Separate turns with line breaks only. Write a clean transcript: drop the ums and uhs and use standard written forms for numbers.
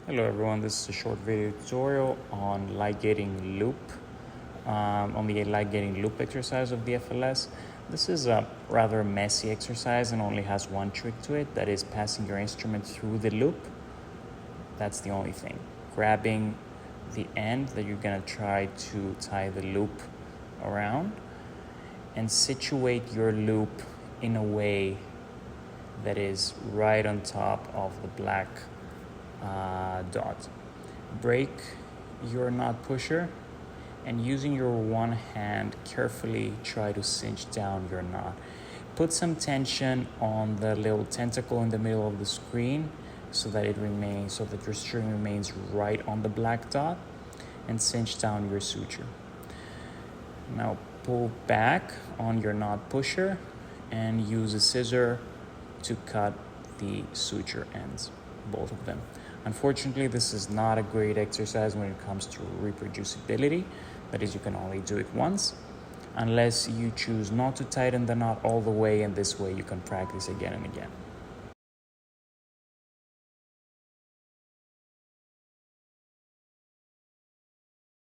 Hello everyone, this is a short video tutorial on ligating loop, on the ligating loop exercise of the FLS. This is a rather messy exercise and only has one trick to it, that is passing your instrument through the loop. That's the only thing. Grabbing the end that you're gonna try to tie the loop around and situate your loop in a way that is right on top of the black dot. Break your knot pusher and using your one hand carefully try to cinch down your knot. Put some tension on the little tentacle in the middle of the screen so that your string remains right on the black dot, and cinch down your suture. Now pull back on your knot pusher and use a scissor to cut the suture ends, both of them. Unfortunately, this is not a great exercise when it comes to reproducibility. That is, you can only do it once, unless you choose not to tighten the knot all the way, and this way you can practice again and again.